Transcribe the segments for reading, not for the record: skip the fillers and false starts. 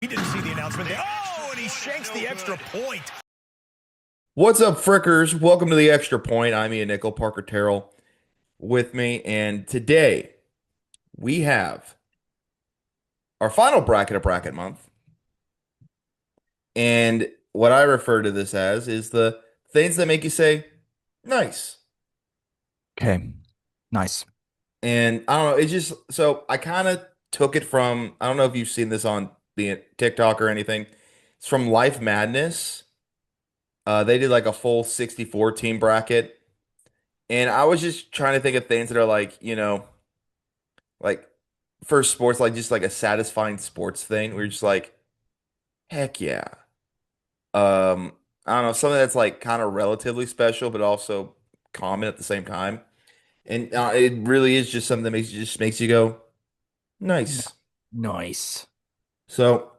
He didn't see the announcement. Oh, and he shanks the extra point. What's up, Frickers? Welcome to the Extra Point. I'm Ian Nickel, Parker Terrell with me, and today we have our final bracket of bracket month. And what I refer to this as is the things that make you say, nice. Okay. Nice. And I don't know, it's just so I kind of took it from, I don't know if you've seen this on the TikTok or anything. It's from Life Madness. They did like a full 64 team bracket. And I was just trying to think of things that are like for sports, like just like a satisfying sports thing. We're just like, heck yeah. I don't know, something that's like kind of relatively special, but also common at the same time. And it really is just something that makes you go, nice. Nice. So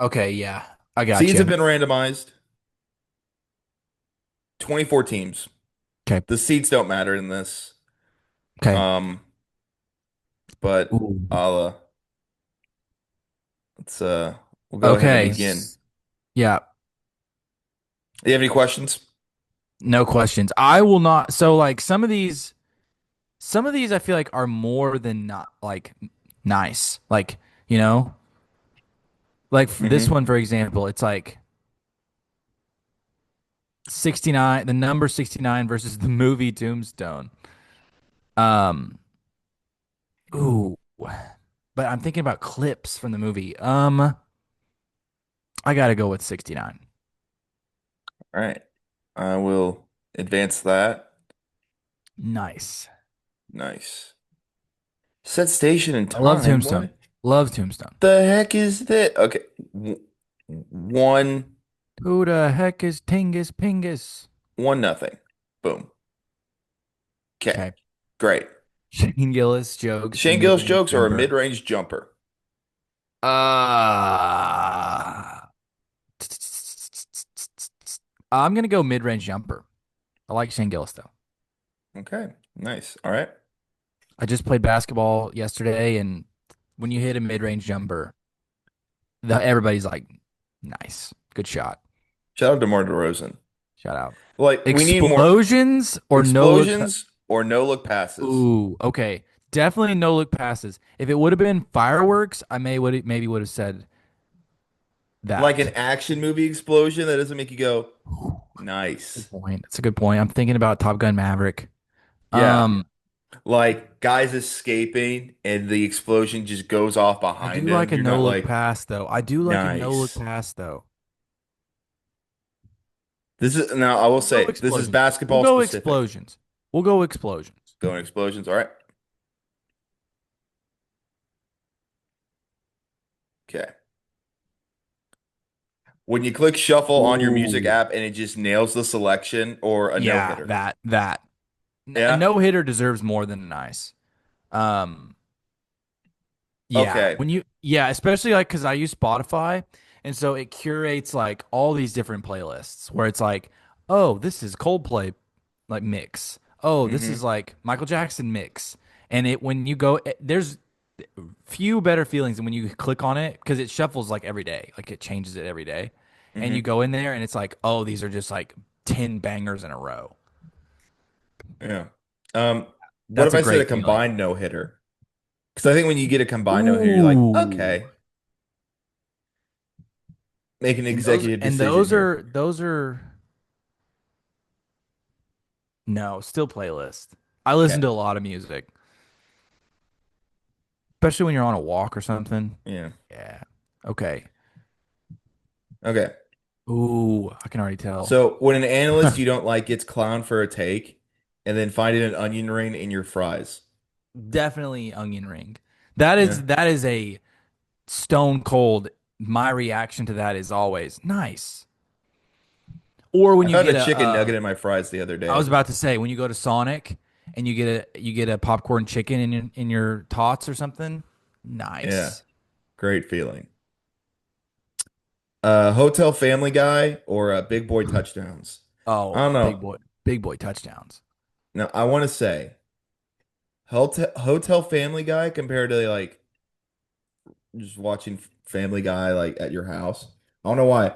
Okay, yeah. I got seeds have you. been randomized. 24 teams. Okay. The seeds don't matter in this. Okay. Um, but Ooh. I'll let's we'll go ahead and Okay. begin. Yeah. Do you have any questions? No questions. I will not. So like some of these I feel like are more than not like nice. Like, you know, like for this Hmm. one, for example, it's like 69, the number 69 versus the movie Tombstone. Um, ooh. But I'm thinking about clips from the movie. I gotta go with 69. All right. I will advance that. Nice. Nice. Set station and I love time. Tombstone. What Love Tombstone. the heck is that? Okay. One, Who the heck is Tingus Pingus? 1-0. Boom. Okay. Okay. Great. Shane Gillis jokes, Shane Gill's mid-range jokes are a jumper. mid-range jumper. Uh, I'm gonna go mid-range jumper. I like Shane Gillis though. Okay. Nice. All right. I just played basketball yesterday, and when you hit a mid-range jumper, everybody's like, "Nice, good shot, Shout out to DeMar DeRozan. shout out." Like, we need more Explosions or no look? explosions or no look passes. Ooh, okay. Definitely no look passes. If it would have been fireworks, I maybe would have said Like an that. action movie explosion that doesn't make you go, Ooh, good nice. point. That's a good point. I'm thinking about Top Gun Maverick. Yeah. Um, Like guys escaping and the explosion just goes off I behind do like him. a You're no not look like, pass though. I do like a no look nice. pass though. This is now I will We'll go say this is explosions. We'll basketball go specific. explosions. We'll go explosions. Going explosions. All right. Okay. When you click shuffle on your music Ooh. app and it just nails the selection or a no Yeah, hitter. that. A Yeah. no hitter deserves more than a nice. Um, yeah, Okay. especially like because I use Spotify, and so it curates like all these different playlists where it's like, oh, this is Coldplay like mix. Oh, this is Hmm. like Michael Jackson mix. And it when you go, there's few better feelings than when you click on it because it shuffles like every day, like it changes it every day, and you Hmm. go in there and it's like, oh, these are just like 10 bangers in a row. Yeah. What That's if a I said a great feeling. combined no hitter? Because I think when you get a combined no hitter, you're like, Ooh. okay, make an And those executive and decision those here. are those are no, still playlist. I listen Okay. to a lot of music, especially when you're on a walk or something. Yeah. Yeah. Okay. Okay. Ooh, I can already tell. So when an analyst you don't like gets clowned for a take and then finding an onion ring in your fries. Definitely onion ring. That Yeah. is a stone cold. My reaction to that is always nice. Or when I you found a get a chicken nugget in my fries the other I day. was about to say when you go to Sonic and you get a popcorn chicken in your tots or something. Yeah. Nice. Great feeling. Hotel Family Guy or Big Boy Touchdowns. I Oh, don't know. big boy touchdowns. Now I want to say Hotel Family Guy compared to like just watching. Family Guy like at your house. I don't know why.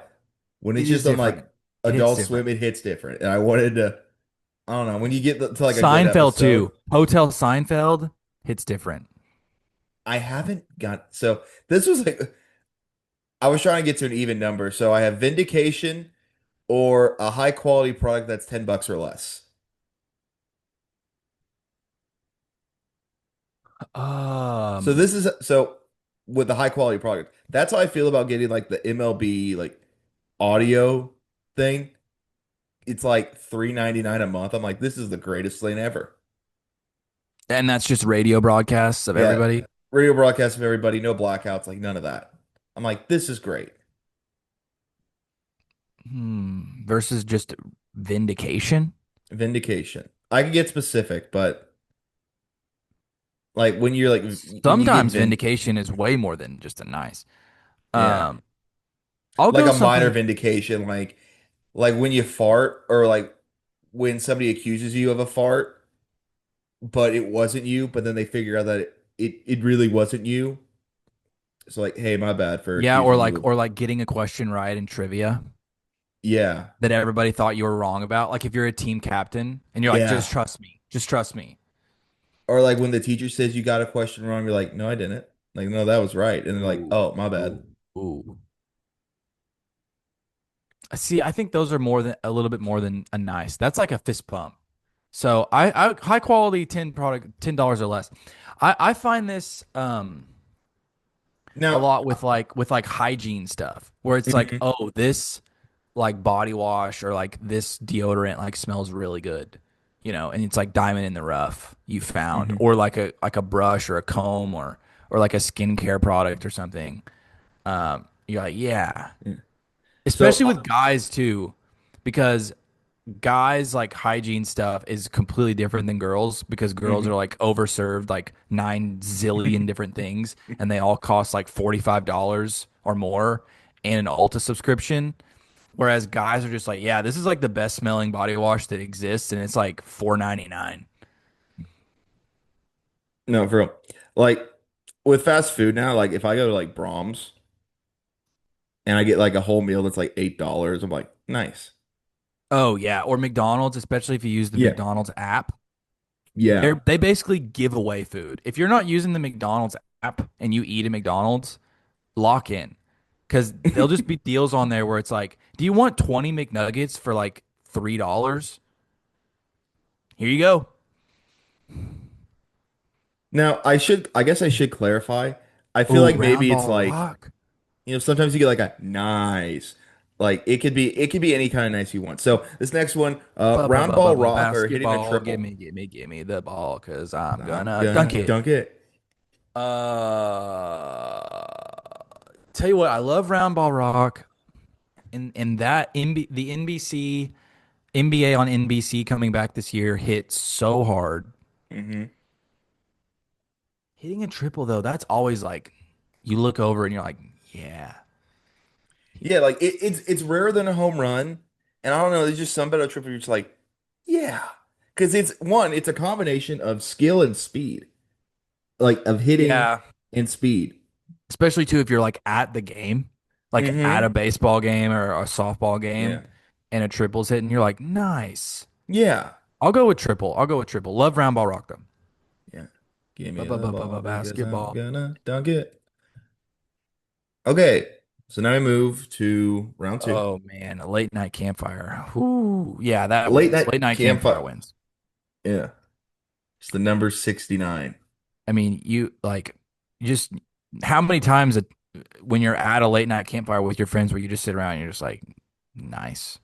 When It it's is just on different. like It hits Adult different. Swim, it hits different. And I wanted to, I don't know, when you get to like a good Seinfeld episode, too. Hotel Seinfeld hits different. I haven't got so this was like I was trying to get to an even number. So I have Vindication or a high quality product that's $10 or less. So Um, this is so with the high quality product. That's how I feel about getting like the MLB like audio thing. It's like $3.99 a month. I'm like, this is the greatest thing ever. and that's just radio broadcasts of Yeah, everybody. radio broadcast of everybody, no blackouts, like none of that. I'm like, this is great. Versus just Vindication. Vindication. I could get specific, but like when you get Sometimes Vindication is way more than just a nice. yeah, Um, I'll like go a minor something. vindication, like when you fart or like when somebody accuses you of a fart, but it wasn't you, but then they figure out that it really wasn't you. It's like, hey, my bad for Yeah, accusing you of or like getting a question right in trivia yeah, that everybody thought you were wrong about. Like if you're a team captain and you're like, yeah. just trust me, just trust me. Or like when the teacher says you got a question wrong, you're like, no, I didn't. Like, no, that was right. And they're like, Ooh, oh, my bad. ooh, ooh. See, I think those are more than a little bit more than a nice. That's like a fist pump. So I high quality 10 dollars or less. I find this a Now, lot with like hygiene stuff where it's like, mhm, oh, this like body wash or like this deodorant like smells really good, and it's like diamond in the rough you found, mhm. or like a brush or a comb or like a skincare product or something. You're like, yeah, Yeah. So, especially with guys too, because guys like hygiene stuff is completely different than girls because girls mhm. are like overserved like 9 zillion different things and they all cost like $45 or more and an Ulta subscription. Whereas guys are just like, yeah, this is like the best smelling body wash that exists and it's like 4.99. No, for real. Like with fast food now, like if I go to like Brahms and I get like a whole meal that's like $8, I'm like, nice. Oh yeah, or McDonald's, especially if you use the Yeah. McDonald's app. Yeah. They basically give away food. If you're not using the McDonald's app and you eat at McDonald's, lock in because there'll just be deals on there where it's like, do you want 20 McNuggets for like $3? Here you go. Now, I guess I should clarify. I feel Oh, like round maybe it's ball like, rock. sometimes you get like a nice, like it could be any kind of nice you want. So this next one, round ball rock or hitting a Basketball. triple. Give me the ball because I'm I'm gonna dunk gonna it. dunk it. Tell you what, I love round ball rock and that the NBC NBA on NBC coming back this year hit so hard. Hmm. Hitting a triple though, that's always like you look over and you're like, yeah. Yeah, like it's rarer than a home run, and I don't know. There's just some better triple. You're just like, yeah, because it's a combination of skill and speed, like of hitting Yeah. and speed. Especially too if you're like at the game, like at a Hmm. baseball game or a softball game Yeah, and a triple's hit and you're like, nice. yeah, I'll go with triple. I'll go with triple. Love round ball rock though. yeah. Give me the ball because I'm Basketball. gonna dunk it. Okay, so now we move to round two. Oh man, a late night campfire. Ooh, yeah, that Late wins. night Late night campfire campfire. wins. Yeah, it's the number 69. I mean, you like just how many times when you're at a late night campfire with your friends where you just sit around and you're just like, nice.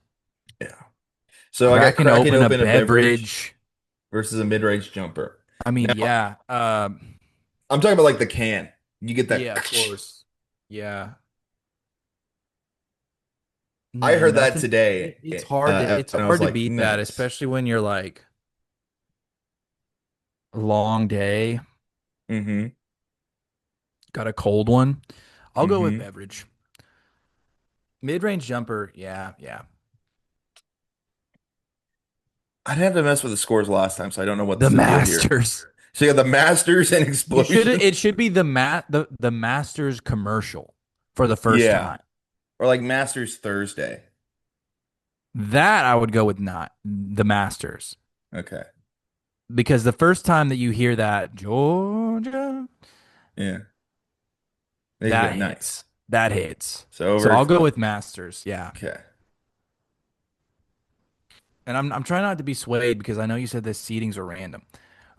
Yeah. So I got Cracking cracking open a open a beverage beverage. versus a mid-range jumper. I mean, Now, yeah. I'm talking about like the can. You get that. Yeah, of course. Yeah. I Man, heard that nothing. today, It's and I was hard to like, beat that, nice. especially when you're like a long day, Mm-hmm. got a cold one. I'll go with Mm-hmm. beverage. Mid-range jumper, yeah, yeah. I didn't have to mess with the scores last time, so I don't know what's The the deal here. Masters. So you got the Masters and You should Explosion. it should be the Masters commercial. for the first Yeah. time. Or like Masters Thursday. That I would go with not the Masters. Okay. Because the first time that you hear that Georgia, Yeah. They go that nice. hits. That hits. So So over. I'll go with Masters. Yeah. Okay. And I'm trying not to be swayed because I know you said the seedings are random.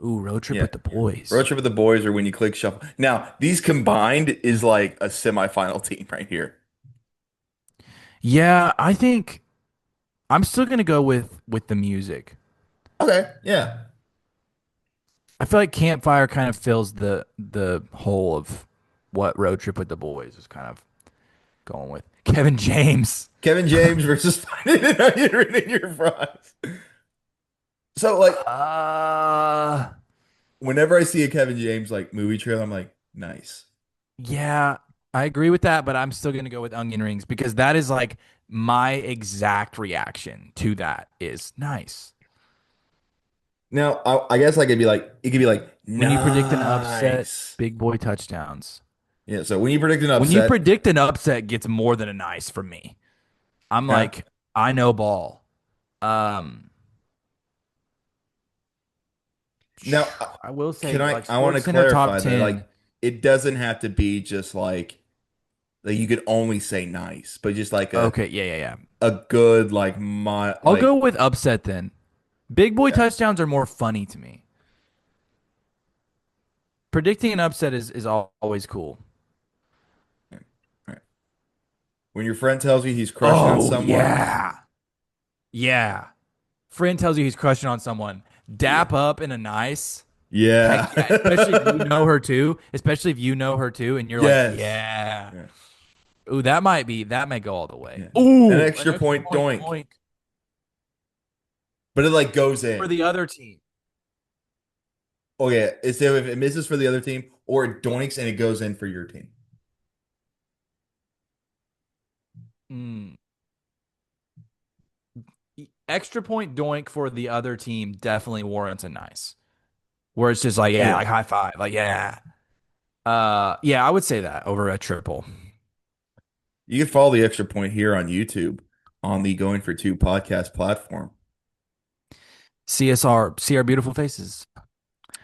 Ooh, road trip Yeah. with the Road boys. trip with the boys or when you click shuffle. Now, these combined is like a semifinal team right here. Yeah, I think I'm still gonna go with the music. Okay. Yeah. I feel like Campfire kind of fills the hole of what road trip with the boys is kind of going with. Kevin James. Kevin James versus finding an onion ring in your fries. So like Uh whenever I see a Kevin James like movie trailer, I'm like, nice. yeah, I agree with that, but I'm still gonna go with onion rings because that is like my exact reaction to that is nice. Now I guess I could be like it could be like When you predict an upset, nice. big boy touchdowns. Yeah, so when you predict an When you upset, predict an upset gets more than a nice from me. I'm yeah. like, I know ball. Um, Now I will can say like I want to Sports Center top clarify that 10. like it doesn't have to be just like you could only say nice, but just like Okay, yeah, yeah, yeah. a good like my I'll go like with upset then. Big boy okay. touchdowns are more funny to me. Predicting an upset is always cool. All right. When your friend tells you he's crushing on Oh someone, yeah. Yeah. Friend tells you he's crushing on someone. yeah. Dap up in a nice. Heck Yeah. yeah. Especially if you know her too. Especially if you know her too, and you're like, Yes. yeah. Yeah. Ooh, that may go all the way. Yeah. An Ooh, an extra extra point point doink. doink But it like goes for in. the other team. Oh yeah. It's if it misses for the other team or it doinks and it goes in for your team. Mm. Extra point doink for the other team definitely warrants a nice. Where it's just like, yeah, Yeah. like high five. Like, yeah. Yeah, I would say that over a triple. You can follow the extra point here on YouTube on the Going for Two podcast platform. See our beautiful faces.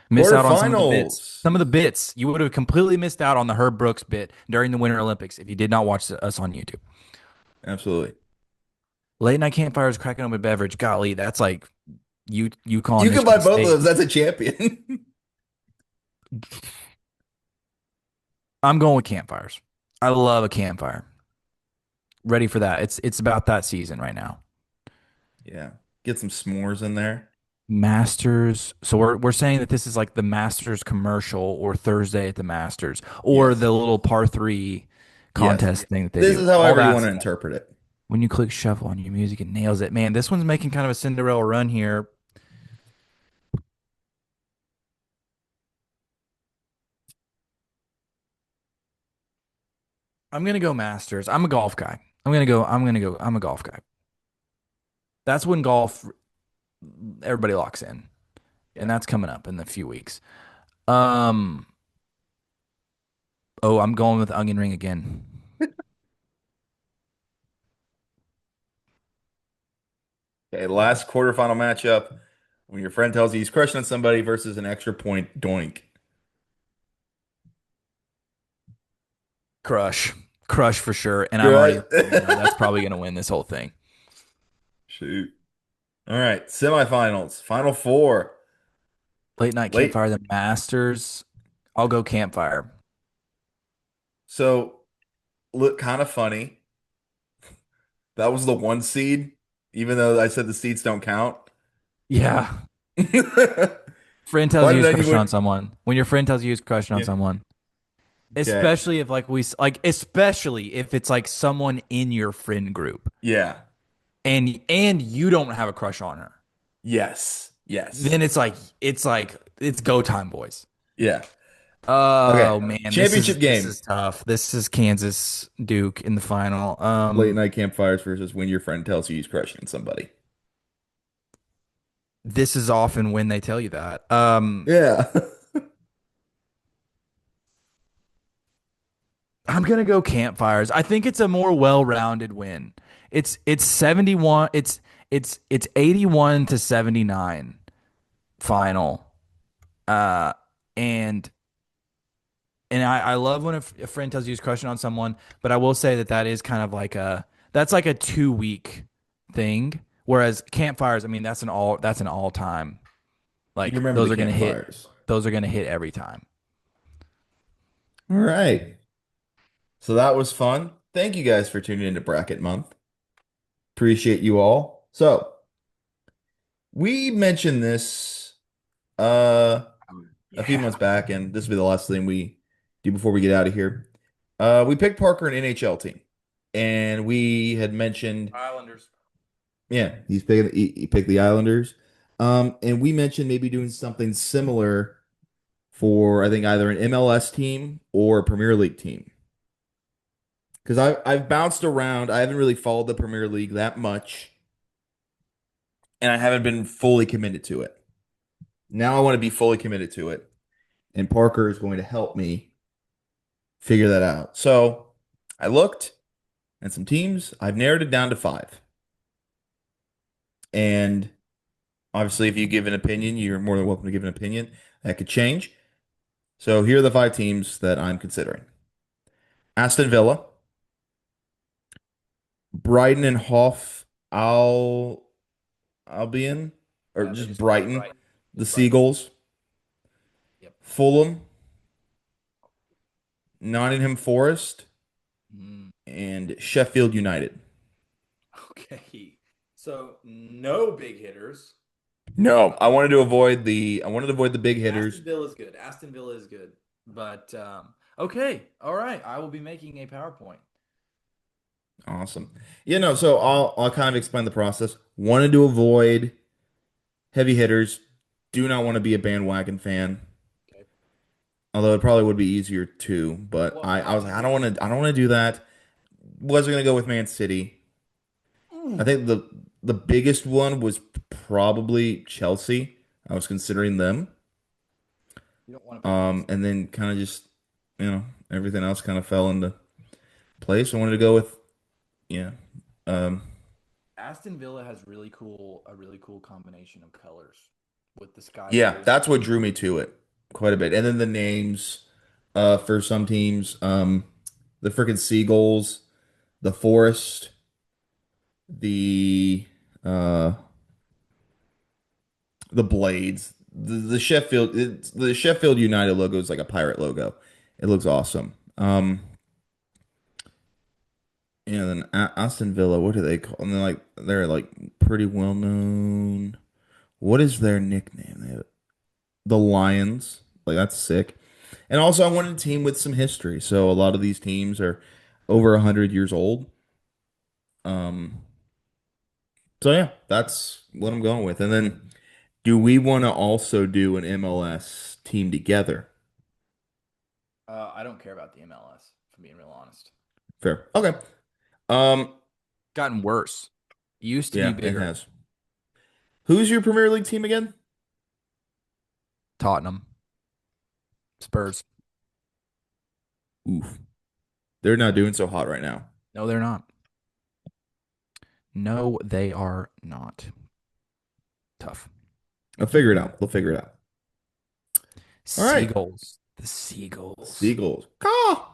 Miss out on some of the bits. Quarterfinals. Some of the bits. You would have completely missed out on the Herb Brooks bit during the Winter Olympics if you did not watch us on YouTube. Absolutely. Late night campfires cracking open beverage. Golly, that's like you calling You can buy Michigan both of State. those. That's a champion. I'm going with campfires. I love a campfire. Ready for that. It's about that season right now. Yeah. Get some s'mores in there. Masters. So we're saying that this is like the Masters commercial or Thursday at the Masters or Yes. the little par three Yes. contest thing that they This do. is All however you that want to stuff. interpret it. When you click shuffle on your music, it nails it. Man, this one's making kind of a Cinderella run here. I'm gonna go Masters. I'm a golf guy. I'm a golf guy. That's when golf everybody locks in. Yeah. And that's coming up in a few weeks. Um oh, I'm going with onion ring again. Okay. Last quarterfinal matchup. When your friend tells you he's crushing on somebody versus an extra point doink. Crush. Crush for sure. And I'm already Right? that's probably gonna win this whole thing. Shoot. All right. Semifinals. Final four. Late night Late. campfire, the Masters. I'll go campfire. So look kind of funny. That was the one seed, even though I said the seeds don't count. Yeah. Why Friend tells you did he's I crushing on win? someone. When your friend tells you he's crushing on Yeah. someone. Okay. Especially if like especially if it's like someone in your friend group Yeah. and you don't have a crush on her. Yes. Yes. Then it's go time, boys. Yeah. Okay. Oh man, Championship this game. is tough. This is Kansas Duke in the final. Late night campfires versus when your friend tells you he's crushing on somebody. This is often when they tell you that. Yeah. I'm gonna go Campfires. I think it's a more well-rounded win. It's 71. It's 81 to 79 final. Uh, and I love when a friend tells you he's crushing on someone, but I will say that that is kind of like that's like a 2 week thing. Whereas Campfires, I mean, that's an all time. You Like remember the campfires. those are gonna hit every time. All right. So that was fun. Thank you guys for tuning into Bracket Month. Appreciate you all. So we mentioned this uh a few Yeah. months back, and this will be the last thing we do before we get out of here. We picked Parker an NHL team, and we had mentioned, Islanders. yeah, he picked the Islanders. And we mentioned maybe doing something similar for I think either an MLS team or a Premier League team. Because I've bounced around. I haven't really followed the Premier League that much, and I haven't been fully committed to it. Now I want to be fully committed to it, and Parker is going to help me figure that out. So I looked at some teams. I've narrowed it down to five. And obviously, if you give an opinion, you're more than welcome to give an opinion. That could change. So here are the five teams that I'm considering: Aston Villa, Brighton and Hove Albion, or Yeah, they just just call it Brighton, Brighton. the Just Brighton. Seagulls, Yep. Fulham, Nottingham Forest, Mm, and Sheffield United. okay. So no big hitters. No, I wanted to avoid the big hitters. Aston Villa is good. Aston Villa is good. But okay. All right. I will be making a PowerPoint. Awesome. So I'll kind of explain the process. Wanted to avoid heavy hitters. Do not want to be a bandwagon fan. Okay. Although it probably would be easier too, but Well, I was like, I don't want to do that. Wasn't gonna go with Man City. I think the biggest one was probably Chelsea. I was considering them. you don't want to pick Man City. And then kind of just, everything else kind of fell into place. I wanted to go with, yeah. Um, Aston Villa has a really cool combination of colors with the sky yeah, blues. that's what drew me to it quite a bit. And then the names, for some teams, the freaking Seagulls, the Forest, the, uh, the Blades, the Sheffield United logo is like a pirate logo. It looks awesome. And then Aston Villa, what do they call? And they're like pretty well known. What is their nickname? The Lions. Like that's sick. And also, I wanted a team with some history. So a lot of these teams are over 100 years old. Um. So yeah, that's what I'm going with. And then, do we want to also do an MLS team together? I don't care about the MLS, if I'm being real honest. Fair. Okay. Um. Gotten worse. It used to be Yeah, it bigger. has. Who's your Premier League team again? Tottenham, Spurs. Oof. They're not doing so hot right now. No, they're not. No, they are not. Tough. I'll figure it out. We'll figure it out. All right. Seagulls. The Seagulls. Seagulls. Caw.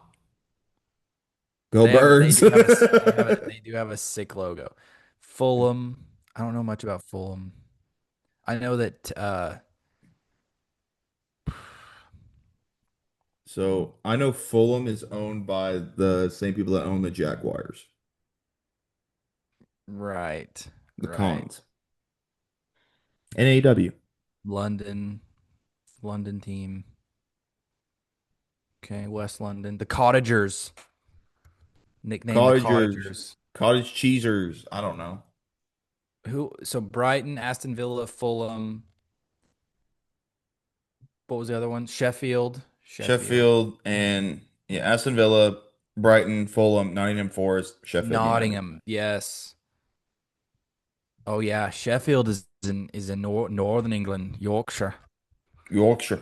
Go They birds. do have they do have a sick logo. Fulham. I don't know much about Fulham. I know that So I know Fulham is owned by the same people that own the Jaguars, right. the Right. Cons, NAW, London. London team. Okay, West London. The Cottagers. Nickname the Cottagers, Cottagers. Cottage Cheesers. I don't know. Who so Brighton, Aston Villa, Fulham. What was the other one? Sheffield. Sheffield. Sheffield and yeah, Aston Villa, Brighton, Fulham, Nottingham Forest, Sheffield United, Nottingham. Yes. Oh yeah, Sheffield is in Northern England, Yorkshire. Yorkshire.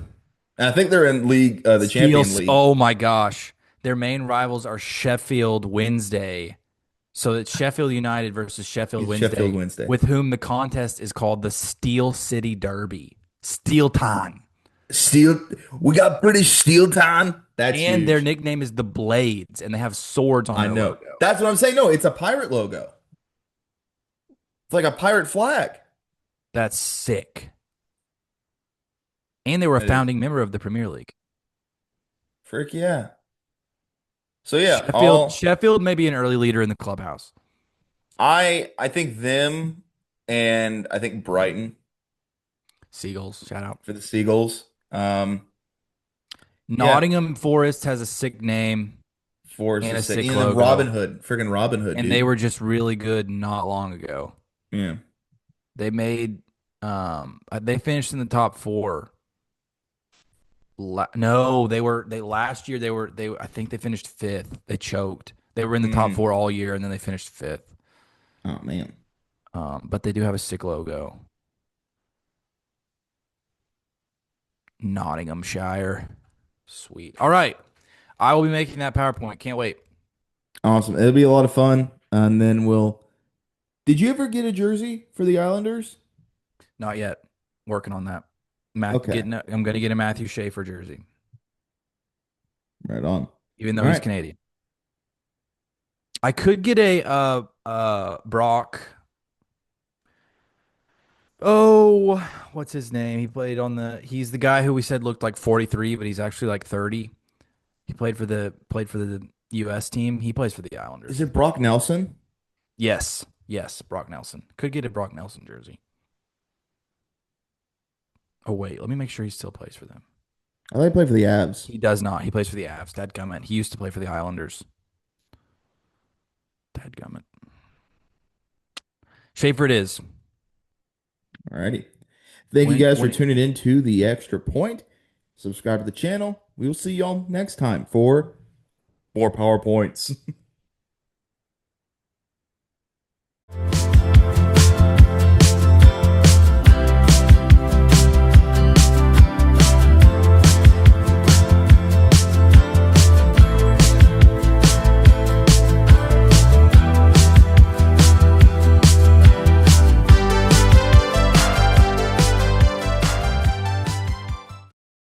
And I think they're in league, the Steel. Champion League. Oh my gosh, Their main rivals are Sheffield Wednesday. So it's Sheffield United versus Sheffield It's Wednesday, Sheffield Wednesday. with whom the contest is called the Steel City Derby. Steel Time. Steel. We got British Steel Time. That's And their huge. nickname is the Blades, and they have swords on I their know. logo. That's what I'm saying. No, it's a pirate logo. It's like a pirate flag. That's sick. And they were a That is- founding member of the Premier League. Frick yeah. So yeah, Sheffield may be an early leader in the clubhouse. I think them and I think Brighton Seagulls, shout out. for the Seagulls. Nottingham Forest has a sick name, Forest and is a sick. sick And then logo. Robin Hood, freaking Robin Hood, and dude. they were just really good not long ago. Yeah. They made they finished in the top 4. No, they last year they I think they finished 5th. They choked. They were in the top 4 all year, and then they finished 5th. Oh man. But they do have a sick logo. Nottinghamshire. Sweet. All right. I will be making that PowerPoint. Can't wait. Awesome. It'll be a lot of fun. And then we'll. Did you ever get a jersey for the Islanders? Not yet. Working on that. Okay. I'm going to get a Matthew Schaefer jersey, Right on. even though All he's right. Canadian. I could get a Brock. Oh, what's his name? He's the guy who we said looked like 43, but he's actually like 30. He played for the US team. He plays for the Islanders. Is it Brock Nelson? Yes. Yes, Brock Nelson. Could get a Brock Nelson jersey. Oh wait, let me make sure he still plays for them. Oh, they play for the Avs. He does not. He plays for the Avs. Dadgummit. He used to play for the Islanders. Dadgummit. Schaefer it is. Alrighty. Thank you When- guys for when- tuning in to the Extra Point. Subscribe to the channel. We will see y'all next time for more PowerPoints.